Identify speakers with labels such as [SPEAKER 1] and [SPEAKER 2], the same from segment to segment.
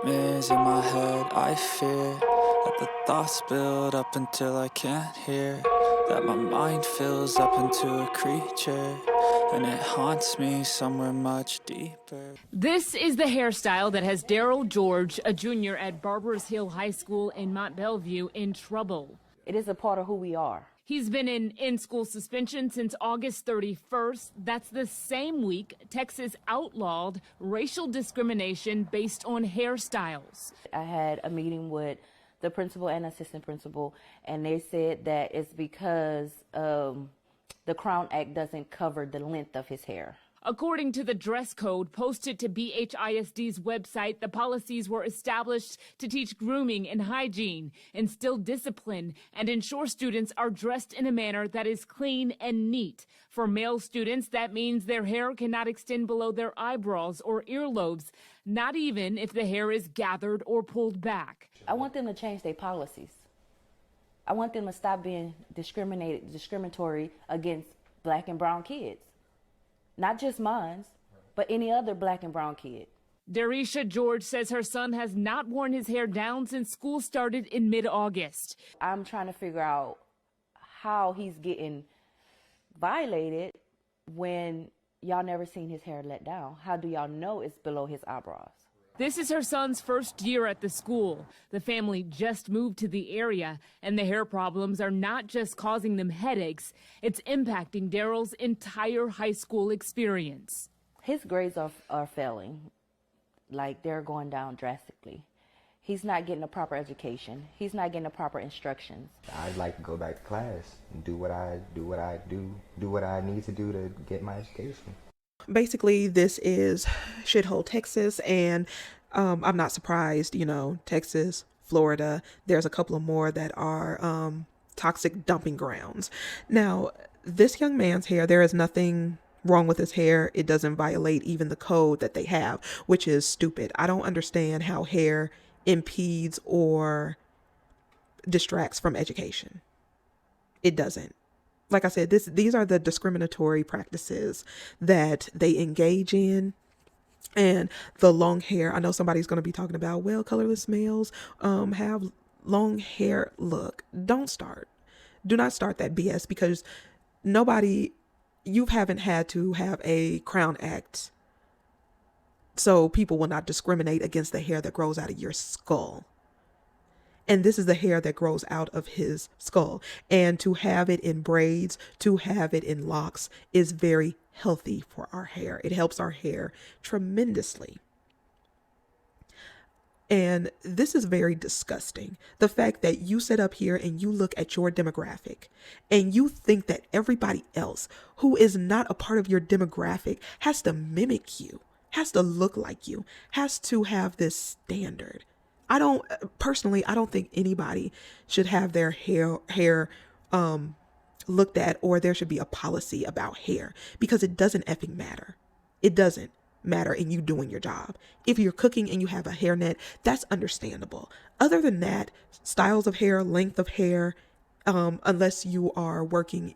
[SPEAKER 1] nightmares in my head, I fear that the thoughts build up until I can't hear, that my mind fills up into a creature, and it haunts me somewhere much deeper.
[SPEAKER 2] This is the hairstyle that has Daryl George, a junior at Barbers Hill High School in Mont Belvieu, in trouble.
[SPEAKER 3] It is a part of who we are.
[SPEAKER 2] He's been in school suspension since August 31st. That's the same week Texas outlawed racial discrimination based on hairstyles.
[SPEAKER 3] I had a meeting with the principal and assistant principal, and they said that it's because the Crown Act doesn't cover the length of his hair.
[SPEAKER 2] According to the dress code posted to BHISD's website, the policies were established to teach grooming and hygiene, instill discipline, and ensure students are dressed in a manner that is clean and neat. For male students, that means their hair cannot extend below their eyebrows or earlobes, not even if the hair is gathered or pulled back.
[SPEAKER 3] I want them to change their policies. I want them to stop being discriminatory against black and brown kids. Not just mine, but any other black and brown kid.
[SPEAKER 2] Darisha George says her son has not worn his hair down since school started in mid-August.
[SPEAKER 3] I'm trying to figure out how he's getting violated when y'all never seen his hair let down. How do y'all know it's below his eyebrows?
[SPEAKER 2] This is her son's first year at the school. The family just moved to the area, and the hair problems are not just causing them headaches, it's impacting Daryl's entire high school experience.
[SPEAKER 3] His grades are failing, like they're going down drastically. He's not getting a proper education. He's not getting the proper instructions.
[SPEAKER 4] I'd like to go back to class and do what I need to do to get my education.
[SPEAKER 5] Basically, this is shithole Texas, and I'm not surprised, Texas, Florida, there's a couple of more that are toxic dumping grounds. Now, this young man's hair, there is nothing wrong with his hair. It doesn't violate even the code that they have, which is stupid. I don't understand how hair impedes or distracts from education. It doesn't. Like I said, these are the discriminatory practices that they engage in. And the long hair, I know somebody's going to be talking about, well, colorless males have long hair. Look, do not start that BS, because you haven't had to have a Crown Act, so people will not discriminate against the hair that grows out of your skull. And this is the hair that grows out of his skull. And to have it in braids, to have it in locks is very healthy for our hair. It helps our hair tremendously. And this is very disgusting. The fact that you sit up here and you look at your demographic and you think that everybody else who is not a part of your demographic has to mimic you, has to look like you, has to have this standard. I don't think anybody should have their hair looked at, or there should be a policy about hair, because it doesn't effing matter. It doesn't matter in you doing your job. If you're cooking and you have a hairnet, that's understandable. Other than that, styles of hair, length of hair, unless you are working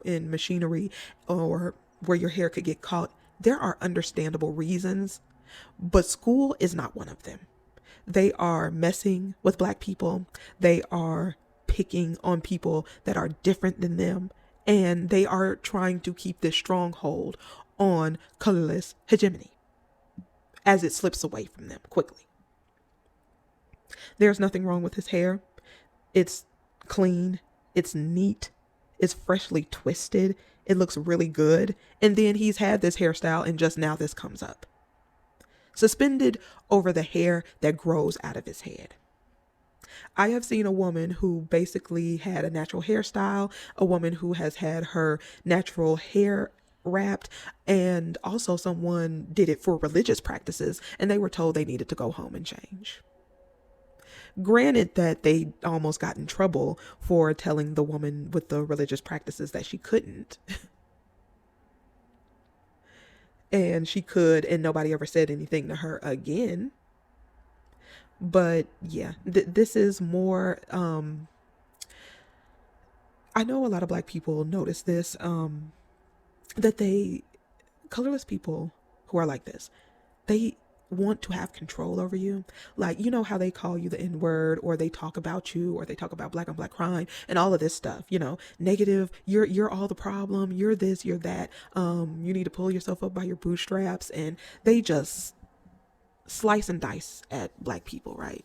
[SPEAKER 5] in machinery or where your hair could get caught, there are understandable reasons, but school is not one of them. They are messing with black people. They are picking on people that are different than them. And they are trying to keep this stronghold on colorless hegemony as it slips away from them quickly. There's nothing wrong with his hair. It's clean. It's neat. It's freshly twisted. It looks really good. And then he's had this hairstyle and just now this comes up. Suspended over the hair that grows out of his head. I have seen a woman who basically had a natural hairstyle, a woman who has had her natural hair wrapped, and also someone did it for religious practices, and they were told they needed to go home and change. Granted that they almost got in trouble for telling the woman with the religious practices that she couldn't. And she could, and nobody ever said anything to her again. But yeah, this is more, I know a lot of black people notice this, that colorless people who are like this, they want to have control over you. Like, you know how they call you the N-word, or they talk about you, or they talk about black on black crime and all of this stuff, you know, negative, you're all the problem, you're this, you're that, you need to pull yourself up by your bootstraps, and they just slice and dice at black people, right?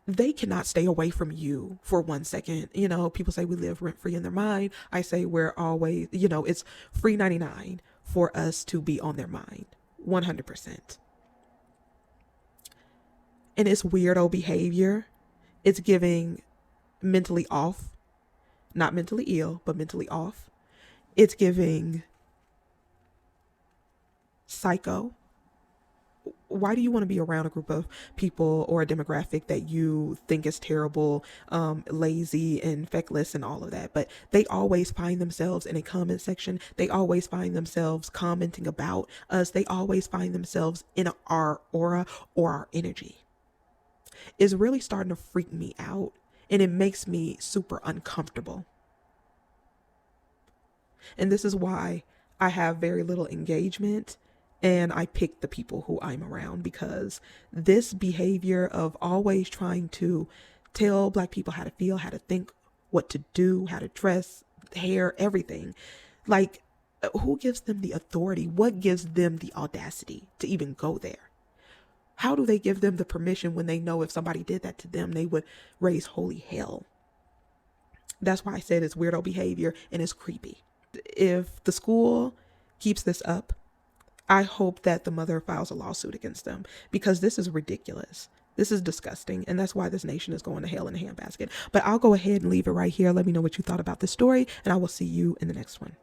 [SPEAKER 5] They cannot stay away from you for 1 second. You know, people say we live rent free in their mind. I say we're always, you know, it's free 99 for us to be on their mind. 100%. And it's weirdo behavior. It's giving mentally off, not mentally ill, but mentally off. It's giving psycho. Why do you want to be around a group of people or a demographic that you think is terrible, lazy and feckless and all of that? But they always find themselves in a comment section. They always find themselves commenting about us. They always find themselves in our aura or our energy. It's really starting to freak me out, and it makes me super uncomfortable. And this is why I have very little engagement, and I pick the people who I'm around, because this behavior of always trying to tell black people how to feel, how to think, what to do, how to dress, hair, everything. Like, who gives them the authority? What gives them the audacity to even go there? How do they give them the permission when they know if somebody did that to them, they would raise holy hell? That's why I said it's weirdo behavior and it's creepy. If the school keeps this up, I hope that the mother files a lawsuit against them, because this is ridiculous. This is disgusting. And that's why this nation is going to hell in a handbasket. But I'll go ahead and leave it right here. Let me know what you thought about this story, and I will see you in the next one.